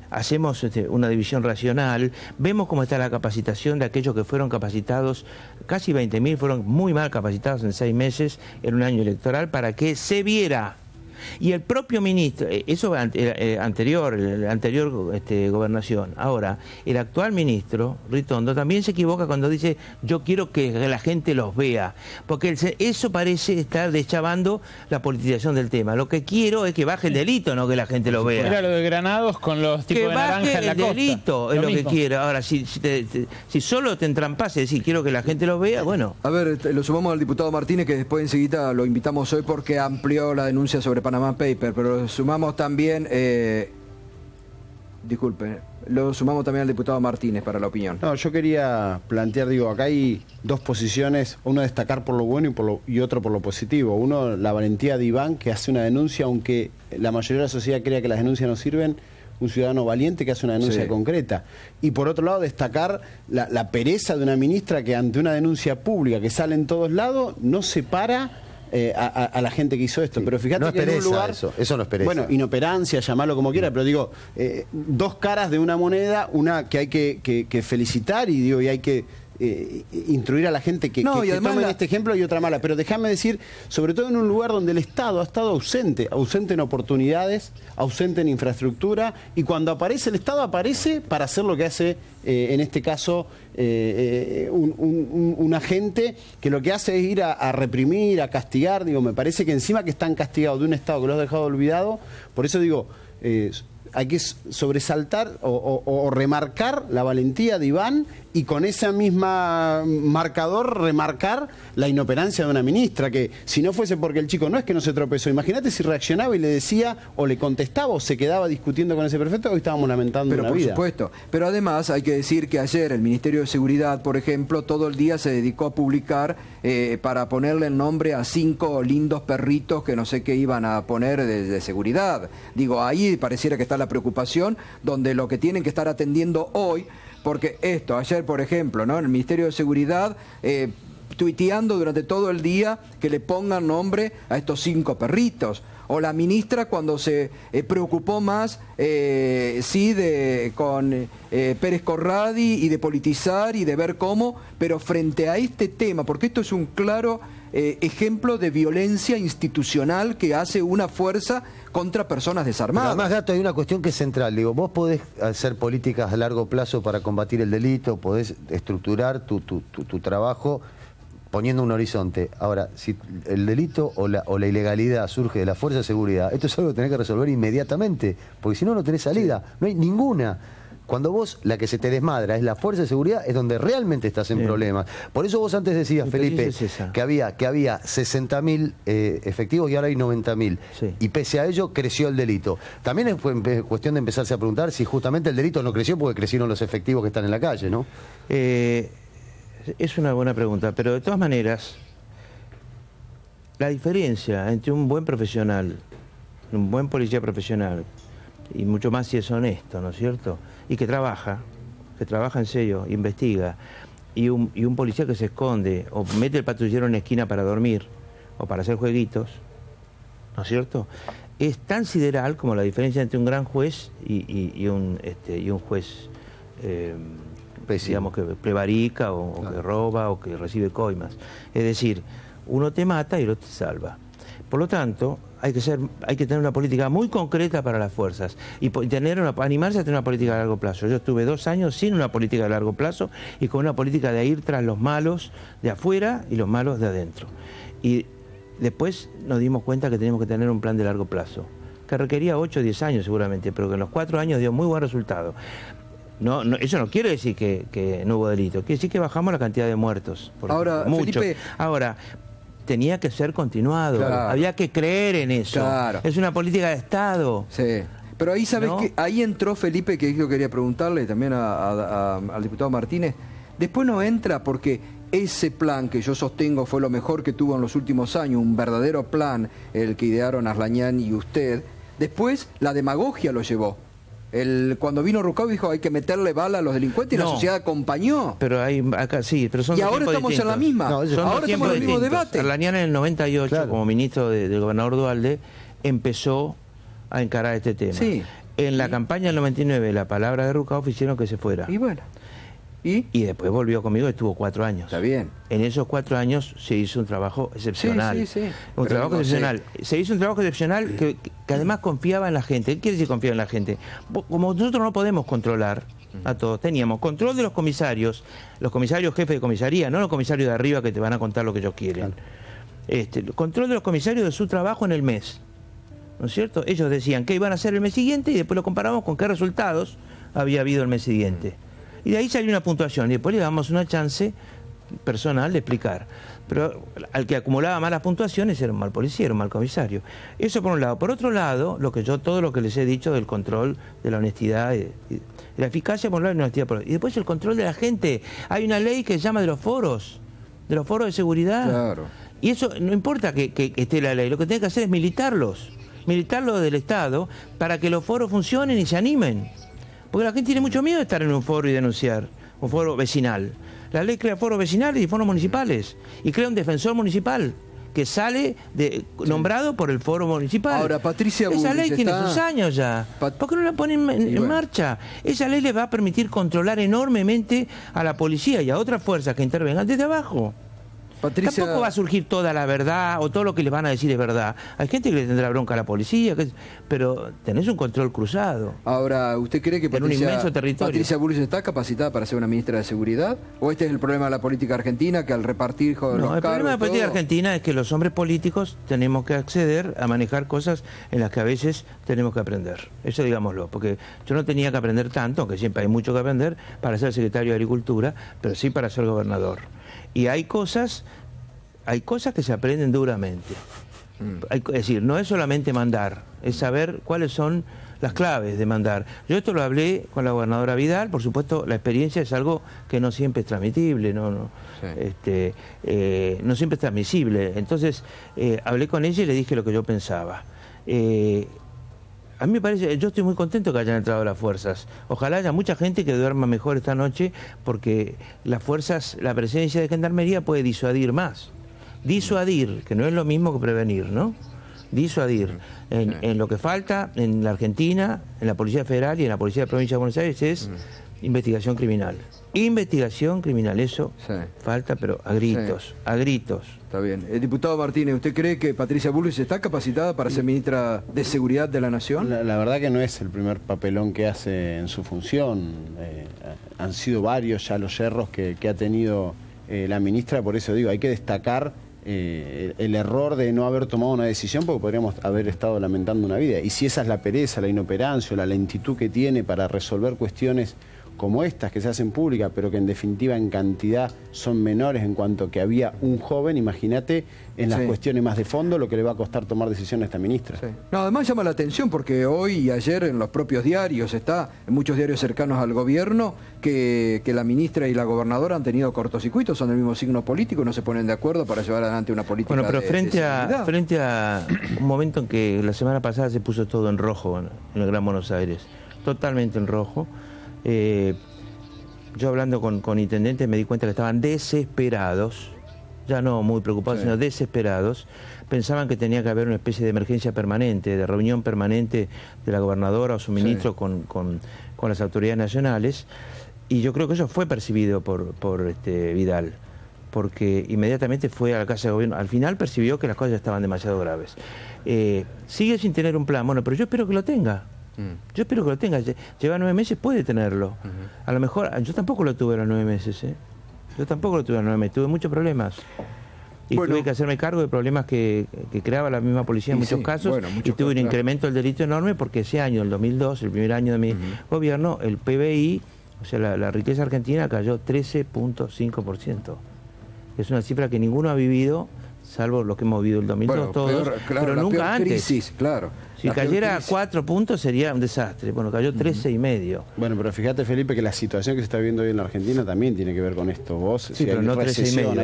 hacemos una división racional, vemos cómo está la capacitación de aquellos que fueron capacitados, casi 20.000 fueron muy mal capacitados en 6 meses en un año electoral para que se viera. Y el propio ministro, eso anterior gobernación, ahora, el actual ministro, Ritondo, también se equivoca cuando dice, yo quiero que la gente los vea, porque eso parece estar deschavando la politización del tema. Lo que quiero es que baje el delito, no que la gente lo vea. Era lo de Granados con los tipos Que de naranja baje en la el costa. delito, es lo que mismo. quiero. Ahora, si solo te entrampas y decís, quiero que la gente los vea, bueno. A ver, lo sumamos al diputado Martínez, que después enseguida lo invitamos hoy porque amplió la denuncia sobre Panama Paper, pero lo sumamos también, lo sumamos también al diputado Martínez para la opinión. No, yo quería plantear, acá hay dos posiciones, uno destacar por lo bueno y otro por lo positivo. Uno, la valentía de Iván, que hace una denuncia, aunque la mayoría de la sociedad crea que las denuncias no sirven, un ciudadano valiente que hace una denuncia concreta. Y por otro lado, destacar la pereza de una ministra que ante una denuncia pública que sale en todos lados, no se para a la gente que hizo esto. Pero fíjate no es que pereza, en un lugar, eso no es pereza. Bueno, inoperancia, llamarlo como quiera, pero dos caras de una moneda, una que hay que felicitar y hay que instruir a la gente que tomen este ejemplo, y otra mala. Pero déjame decir, sobre todo en un lugar donde el Estado ha estado ausente en oportunidades, ausente en infraestructura, y cuando aparece el Estado aparece para hacer lo que hace en este caso un agente que lo que hace es ir a reprimir, a castigar. Me parece que encima que están castigados de un Estado que los ha dejado olvidado, por eso hay que sobresaltar o remarcar la valentía de Iván, y con esa misma marcador remarcar la inoperancia de una ministra, que si no fuese porque el chico no es que no se tropezó, imagínate si reaccionaba y le decía o le contestaba o se quedaba discutiendo con ese prefecto, hoy estábamos lamentando una vida. Pero por supuesto, pero además hay que decir que ayer el Ministerio de Seguridad, por ejemplo, todo el día se dedicó a publicar para ponerle el nombre a 5 lindos perritos que no sé qué iban a poner de seguridad. Ahí pareciera que está la preocupación, donde lo que tienen que estar atendiendo hoy, porque ayer por ejemplo, ¿no? El Ministerio de Seguridad tuiteando durante todo el día que le pongan nombre a estos 5 perritos. o la ministra cuando se preocupó más con Pérez Corradi y de politizar y de ver cómo, pero frente a este tema, porque esto es un claro ejemplo de violencia institucional que hace una fuerza contra personas desarmadas. Pero además, Gato, hay una cuestión que es central. Digo, vos podés hacer políticas a largo plazo para combatir el delito, podés estructurar tu trabajo poniendo un horizonte. Ahora, si el delito o la ilegalidad surge de la fuerza de seguridad, esto es algo que tenés que resolver inmediatamente, porque si no, no tenés salida. No hay ninguna. Cuando vos, la que se te desmadra es la fuerza de seguridad, es donde realmente estás en problemas. Por eso vos antes decías, Felipe, que había 60.000 efectivos y ahora hay 90.000. Sí. Y pese a ello, creció el delito. También es cuestión de empezarse a preguntar si justamente el delito no creció porque crecieron los efectivos que están en la calle, ¿no? Es una buena pregunta, pero de todas maneras, la diferencia entre un buen profesional, un buen policía profesional, y mucho más si es honesto, ¿no es cierto?, y que trabaja en serio, investiga, y un policía que se esconde, o mete el patrullero en la esquina para dormir, o para hacer jueguitos, ¿no es cierto?, es tan sideral como la diferencia entre un gran juez y un juez, digamos, que prevarica, o que roba, o que recibe coimas. Es decir, uno te mata y el otro te salva. Por lo tanto, hay que tener una política muy concreta para las fuerzas y animarse a tener una política a largo plazo. Yo estuve 2 años sin una política a largo plazo y con una política de ir tras los malos de afuera y los malos de adentro. Y después nos dimos cuenta que teníamos que tener un plan de largo plazo, que requería 8 o 10 años seguramente, pero que en los 4 años dio muy buen resultado. No, eso no quiere decir que no hubo delito, quiere decir que bajamos la cantidad de muertos. Ahora, mucho. Felipe, ahora, tenía que ser continuado, claro, había que creer en eso. Claro. Es una política de Estado. Sí. Pero ahí, ¿sabes ¿No? qué? Ahí entró Felipe, que yo quería preguntarle también al diputado Martínez. Después no entra porque ese plan que yo sostengo fue lo mejor que tuvo en los últimos años, un verdadero plan, el que idearon Aslañán y usted. Después la demagogia lo llevó. Cuando vino Rucavi dijo hay que meterle bala a los delincuentes y la sociedad acompañó. Pero acá sí, pero son y dos ahora tiempos estamos en la misma. No, ahora estamos en el mismo debate. Aslañán en el 98, claro, como ministro del gobernador Duhalde, empezó a encarar este tema. Sí. En la campaña del 99, la palabra de Rucavi hicieron que se fuera. Y bueno. Y después volvió conmigo y estuvo 4 años. Está bien. En esos 4 años se hizo un trabajo excepcional. Sí. Un trabajo excepcional. Se hizo un trabajo excepcional que además confiaba en la gente. ¿Qué quiere decir confiaba en la gente? Como nosotros no podemos controlar a todos, teníamos control de los comisarios jefes de comisaría, no los comisarios de arriba que te van a contar lo que ellos quieren. Control de los comisarios de su trabajo en el mes. ¿No es cierto? Ellos decían qué iban a hacer el mes siguiente y después lo comparamos con qué resultados había habido el mes siguiente. Y de ahí salió una puntuación y después le damos una chance personal de explicar. Pero al que acumulaba malas puntuaciones era un mal policía, era un mal comisario. Eso por un lado. Por otro lado, todo lo que les he dicho del control, de la honestidad, de la eficacia por un lado y la honestidad por otro. Y después el control de la gente. Hay una ley que se llama de los foros de seguridad. Claro. Y eso no importa que esté la ley, lo que tiene que hacer es militarlos del Estado para que los foros funcionen y se animen. Porque la gente tiene mucho miedo de estar en un foro y denunciar, un foro vecinal. La ley crea foros vecinales y foros municipales, y crea un defensor municipal que sale nombrado por el foro municipal. Ahora, Patricia Bullrich, esa ley tiene sus años ya. ¿Por qué no la ponen en marcha? Esa ley le va a permitir controlar enormemente a la policía y a otras fuerzas que intervengan desde abajo. Patricia... Tampoco va a surgir toda la verdad o todo lo que les van a decir es verdad. Hay gente que le tendrá bronca a la policía, pero tenés un control cruzado. Ahora, ¿usted cree que en un inmenso territorio. Patricia Bullrich está capacitada para ser una ministra de Seguridad? ¿O este es el problema de la política argentina, que al repartir los cargos... El problema de la política argentina es que los hombres políticos tenemos que acceder a manejar cosas en las que a veces tenemos que aprender. Eso digámoslo, porque yo no tenía que aprender tanto, aunque siempre hay mucho que aprender, para ser secretario de Agricultura, pero sí para ser gobernador. Y hay cosas que se aprenden duramente. Es decir, no es solamente mandar, es saber cuáles son las claves de mandar. Yo esto lo hablé con la gobernadora Vidal, por supuesto la experiencia es algo que no siempre es transmitible, no siempre es transmisible. Entonces hablé con ella y le dije lo que yo pensaba. A mí me parece, yo estoy muy contento que hayan entrado las fuerzas. Ojalá haya mucha gente que duerma mejor esta noche, porque las fuerzas, la presencia de Gendarmería puede disuadir más. Disuadir, que no es lo mismo que prevenir, ¿no? disuadir. En lo que falta en la Argentina, en la Policía Federal y en la Policía de la Provincia de Buenos Aires es investigación criminal. Investigación criminal, eso falta, pero a gritos, a gritos. Está bien. Diputado Martínez, ¿usted cree que Patricia Bullrich está capacitada para ser ministra de Seguridad de la Nación? La verdad que no es el primer papelón que hace en su función. Han sido varios ya los yerros que ha tenido la ministra, por eso digo, hay que destacar el error de no haber tomado una decisión, porque podríamos haber estado lamentando una vida. Y si esa es la pereza, la inoperancia, la lentitud que tiene para resolver cuestiones como estas que se hacen públicas, pero que en definitiva en cantidad son menores en cuanto que había un joven, imagínate en las cuestiones más de fondo lo que le va a costar tomar decisión a esta ministra. No, además llama la atención porque hoy y ayer en los propios diarios está, en muchos diarios cercanos al gobierno, que la ministra y la gobernadora han tenido cortocircuitos, son del mismo signo político, no se ponen de acuerdo para llevar adelante una política. Bueno, pero frente a un momento en que la semana pasada se puso todo en rojo en el Gran Buenos Aires, totalmente en rojo. Yo hablando con intendentes me di cuenta que estaban desesperados, ya no muy preocupados, sino desesperados. Pensaban que tenía que haber una especie de emergencia permanente, de reunión permanente de la gobernadora o su ministro con las autoridades nacionales, y yo creo que eso fue percibido por Vidal, porque inmediatamente fue a la Casa de Gobierno. Al final percibió que las cosas ya estaban demasiado graves. Sigue sin tener un plan, bueno, pero yo espero que lo tenga. Yo espero que lo tenga. Lleva 9 meses, puede tenerlo. A lo mejor, yo tampoco lo tuve a los 9 meses. Yo tampoco lo tuve a los 9 meses. Tuve muchos problemas. Y tuve que hacerme cargo de problemas que creaba la misma policía en muchos casos. Y tuve un incremento del delito enorme porque ese año, el 2002, el primer año de mi gobierno, el PBI, o sea, la riqueza argentina cayó 13.5%. Es una cifra que ninguno ha vivido, salvo los que hemos vivido el 2002 todos, pero nunca antes. Crisis, claro. Si cayera a 4 puntos sería un desastre. Bueno, cayó 13,5. Bueno, pero fíjate, Felipe, que la situación que se está viendo hoy en la Argentina también tiene que ver con esto. Vos, sí, pero no 13,5,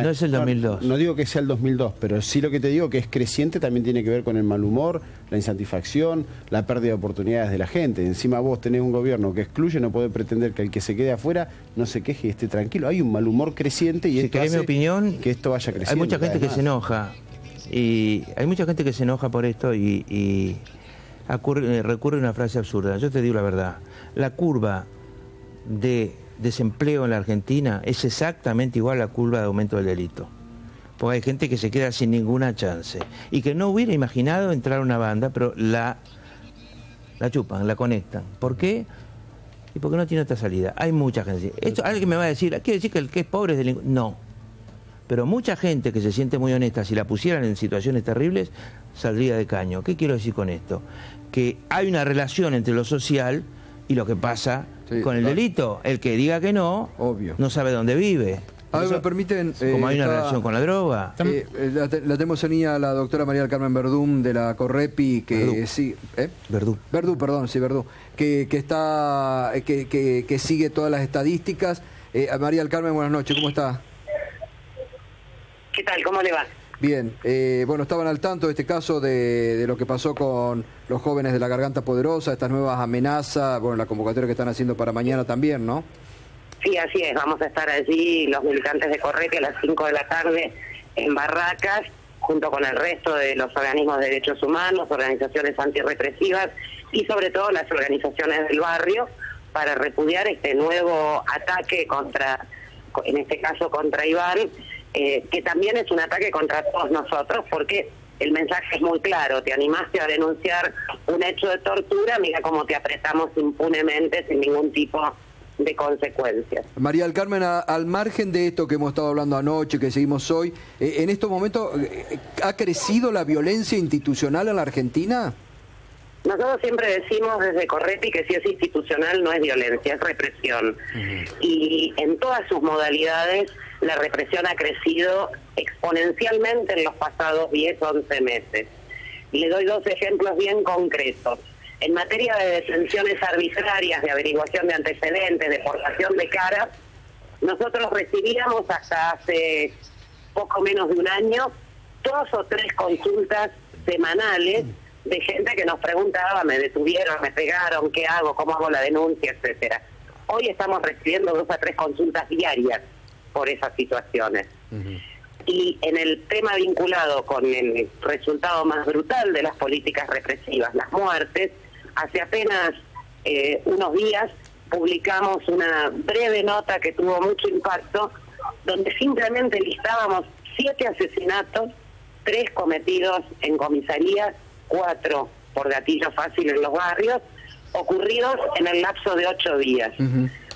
no es el 2002. No digo que sea el 2002, pero sí lo que te digo que es creciente también tiene que ver con el mal humor, la insatisfacción, la pérdida de oportunidades de la gente. Encima vos tenés un gobierno que excluye, no puede pretender que el que se quede afuera no se queje y esté tranquilo. Hay un mal humor creciente y esto hace mi opinión, que esto vaya creciendo. Hay mucha gente que se enoja. Y hay mucha gente que se enoja por esto y recurre a una frase absurda. Yo te digo la verdad, la curva de desempleo en la Argentina es exactamente igual a la curva de aumento del delito. Porque hay gente que se queda sin ninguna chance y que no hubiera imaginado entrar a una banda, pero la chupan, la conectan. ¿Por qué? Y porque no tiene otra salida. Hay mucha gente. Esto, alguien me va a decir, ¿quiere decir que el que es pobre es delincuente? No. Pero mucha gente que se siente muy honesta, si la pusieran en situaciones terribles, saldría de caño. ¿Qué quiero decir con esto? Que hay una relación entre lo social y lo que pasa con el delito. El que diga que no, no sabe dónde vive. A ver, me permiten... como hay una relación con la droga. La tenemos en línea la doctora María del Carmen Verdún de la Correpi, que Verdú, que sigue todas las estadísticas. María del Carmen, buenas noches, ¿cómo está? ¿Qué tal? ¿Cómo le va? Bien, bueno, estaban al tanto de este caso de lo que pasó con los jóvenes de la Garganta Poderosa, estas nuevas amenazas, bueno, la convocatoria que están haciendo para mañana también, ¿no? Sí, así es, vamos a estar allí los militantes de Correpi a las 5 de la tarde en Barracas, junto con el resto de los organismos de derechos humanos, organizaciones antirrepresivas y sobre todo las organizaciones del barrio, para repudiar este nuevo ataque contra, en este caso contra Iván, que también es un ataque contra todos nosotros, porque el mensaje es muy claro: te animaste a denunciar un hecho de tortura, mira cómo te apretamos impunemente sin ningún tipo de consecuencias. María del Carmen, al margen de esto que hemos estado hablando anoche, que seguimos hoy, en estos momentos, ¿ha crecido la violencia institucional en la Argentina? Nosotros siempre decimos desde Correpi que si es institucional no es violencia, es represión. Y en todas sus modalidades la represión ha crecido exponencialmente en los pasados 10, 11 meses. Y le doy 2 ejemplos bien concretos. En materia de detenciones arbitrarias, de averiguación de antecedentes, de portación de caras, nosotros recibíamos hasta hace poco menos de un año 2 o 3 consultas semanales de gente que nos preguntaba: me detuvieron, me pegaron, ¿qué hago? ¿Cómo hago la denuncia? Etcétera. Hoy estamos recibiendo 2 a 3 consultas diarias por esas situaciones. Y en el tema vinculado con el resultado más brutal de las políticas represivas, las muertes, hace apenas unos días publicamos una breve nota que tuvo mucho impacto, donde simplemente listábamos 7 asesinatos, 3 cometidos en comisaría, 4 por gatillo fácil en los barrios, ocurridos en el lapso de 8 días.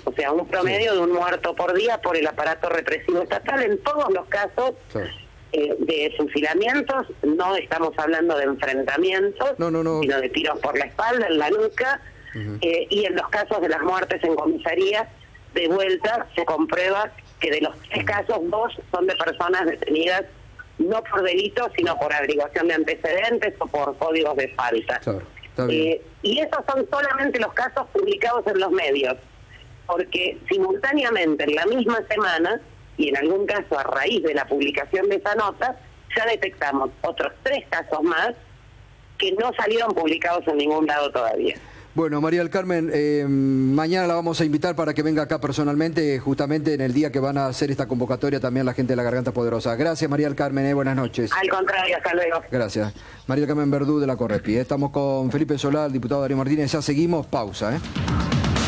O sea, un promedio de un muerto por día por el aparato represivo estatal. En todos los casos de fusilamientos, no estamos hablando de enfrentamientos, sino de tiros por la espalda, en la nuca, y en los casos de las muertes en comisaría, de vuelta se comprueba que de los 3 casos, 2 son de personas detenidas no por delitos, sino por averiguación de antecedentes o por códigos de falta. Y esos son solamente los casos publicados en los medios, porque simultáneamente en la misma semana, y en algún caso a raíz de la publicación de esa nota, ya detectamos otros 3 casos más que no salieron publicados en ningún lado todavía. Bueno, María del Carmen, mañana la vamos a invitar para que venga acá personalmente, justamente en el día que van a hacer esta convocatoria también la gente de la Garganta Poderosa. Gracias, María del Carmen, buenas noches. Al contrario, hasta luego. Gracias. María del Carmen Verdú de la Correpi. Estamos con Felipe Solá, el diputado Darío Martínez, ya seguimos, pausa.